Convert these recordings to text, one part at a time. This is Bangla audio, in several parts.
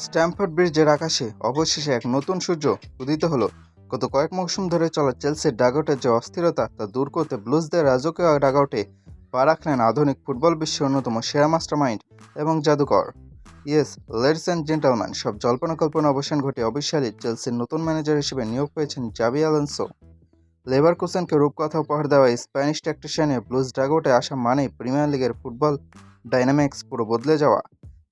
স্ট্যামফোর্ড ব্রিজের আকাশে অবশেষে এক নতুন সূর্য উদিত হলো। গত কয়েক মৌসুম ধরে চলা চেলসির ডাগআউটের যে অস্থিরতা তা দূর করতে ব্লুজদের রাজকীয় ডাগআউটে পা রাখলেন আধুনিক ফুটবল বিশ্বের অন্যতম সেরা মাস্টারমাইন্ড এবং জাদুকর। ইয়েস, লেডিস অ্যান্ড জেন্টলম্যান, সব জল্পনা কল্পনা অবসান ঘটে অবিশ্বালী চেলসির নতুন ম্যানেজার হিসেবে নিয়োগ পেয়েছেন জাবি আলোনসো। লেভারকুসেনকে রূপকথা উপহার দেওয়া এই স্প্যানিশ ট্যাকটিশিয়ানের ব্লুজ ডাগআউটে আসা মানেই প্রিমিয়ার লিগের ফুটবল ডাইনামিক্স পুরো বদলে যাওয়া।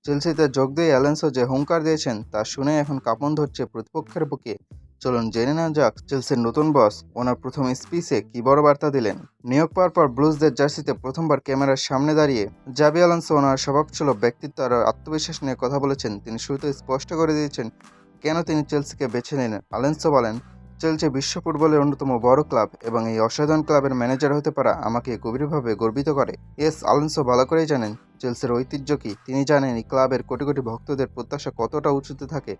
চেলসিতে যোগ দিয়ে অ্যালেন্সো যে হুঙ্কার দিয়েছেন তা শুনে এখন কাঁপন ধরছে প্রতিপক্ষের বুকে। চলুন জেনে নেওয়া যাক চেলসির নতুন বস ওনার প্রথম স্পিচে কি বড় বার্তা দিলেন। নিয়োগ পাওয়ার পর ব্লুজদের জার্সিতে প্রথমবার ক্যামেরার সামনে দাঁড়িয়ে জাবি আলোনসো ওনার স্বভাবসুলভ ব্যক্তিত্ব আর আত্মবিশ্বাস নিয়ে কথা বলেছেন। তিনি শুরুতে স্পষ্ট করে দিয়েছেন কেন তিনি চেলসিকে বেছে নিলেন। আলোনসো বলেন, চেলসি বিশ্ব ফুটবলের অন্যতম বড় ক্লাব এবং এই অসাধারণ ক্লাবের ম্যানেজার হতে পারা আমাকে গভীরভাবে গর্বিত করে। এস আলোনসো ভালো করেই জানেন চেলসির ঐতিহ্য কি। তিনি জানেন এই ক্লাবের কোটি কোটি ভক্তদের প্রত্যাশা কতটা উঁচুতে থাকে,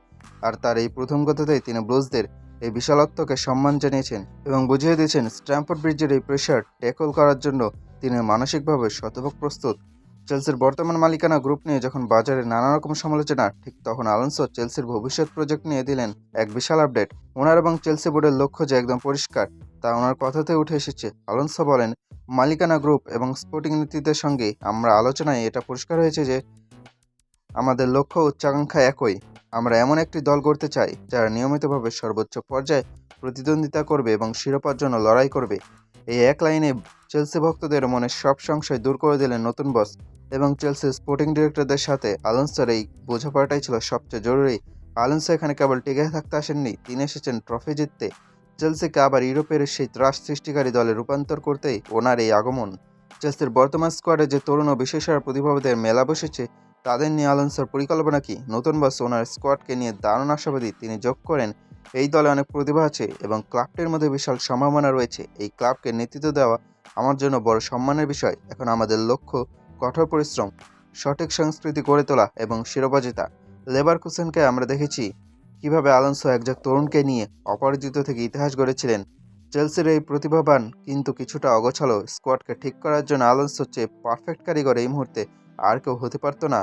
আর তার এই প্রথম কথাতেই তিনি ব্লুজদের এই বিশালত্বকে সম্মান জানিয়েছেন এবং বুঝিয়ে দিয়েছেন স্ট্যামফোর্ড ব্রিজের এই প্রেশার ট্যাকল করার জন্য তিনি মানসিকভাবে শতভাগ প্রস্তুত। চেলসির বর্তমান মালিকানা গ্রুপ নিয়ে যখন বাজারে নানা রকম সমালোচনা, ঠিক তখন আলোনসো চেলসির ভবিষ্যৎ প্রজেক্ট নিয়ে দিলেন এক বিশাল আপডেট। ওনার এবং চেলসি বোর্ডের লক্ষ্য যে একদম পরিষ্কার তা ওনার কথাতে উঠে এসেছে। আলোনসো বলেন, মালিকানা গ্রুপ এবং স্পোর্টিং নীতিদের সঙ্গে আমরা আলোচনায় এটা পরিষ্কার হয়েছে যে আমাদের লক্ষ্য উচ্চাকাঙ্ক্ষা একই। আমরা এমন একটি দল গড়তে চাই যারা নিয়মিতভাবে সর্বোচ্চ পর্যায়ে প্রতিদ্বন্দ্বিতা করবে এবং শিরোপার জন্য লড়াই করবে। এই এক লাইনে চেলসি ভক্তদের মনে সব সংশয় দূর করে দিলেন নতুন বস এবং চেলসির স্পোর্টিং ডিরেক্টরদের সাথে আলোনসোর এই বোঝাপড়াটাই ছিল সবচেয়ে জরুরি। আলোনসো এখানে কেবল টিকে থাকতে আসেননি, তিনি এসেছেন ট্রফি জিততে। চেলসিকে আবার ইউরোপের সেই ত্রাস সৃষ্টিকারী দলে রূপান্তর করতেই ওনার এই আগমন। চেলসির বর্তমান স্কোয়াডে যে তরুণ ও বিশেষার প্রতিভাবাদের মেলা বসেছে তাদের নিয়ে আলোনসোর পরিকল্পনা কি। নতুন বস ওনার স্কোয়াডকে নিয়ে দারুণ আশাবাদী। তিনি যোগ করেন, এই দলে অনেক প্রতিভা আছে এবং ক্লাবটির মধ্যে বিশাল সম্ভাবনা রয়েছে। এই ক্লাবকে নেতৃত্ব দেওয়া আমার জন্য বড় সম্মানের বিষয়। এখন আমাদের লক্ষ্য কঠোর পরিশ্রম, সঠিক সংস্কৃতি গড়ে তোলা এবং শিরোপা জেতা। লেভারকুসেনকে আমরা দেখেছি কিভাবে আলোনসো একজন তরুণকে নিয়ে অপরাজিত থেকে ইতিহাস গড়েছিলেন। চেলসির এই প্রতিভাবান কিন্তু কিছুটা অগোছালো স্কোয়াডকে ঠিক করার জন্য আলোনসোর চেয়ে পারফেক্ট কারিগর এই মুহূর্তে আর কেউ হতে পারতো না।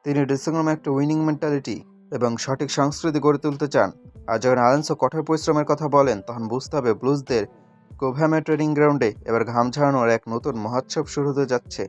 তিনি ড্রেসিং রুমে একটা উইনিং মেন্টালিটি এবং সঠিক সংস্কৃতি গড়ে তুলতে চান। আর যখন আলোনসো কঠোর পরিশ্রমের কথা বলেন তখন বুঝতে হবে ব্লুজদের কোভ্যামে ট্রেনিং গ্রাউন্ডে এবার ঘাম ঝাড়ানোর এক নতুন মহোৎসব শুরু হতে যাচ্ছে।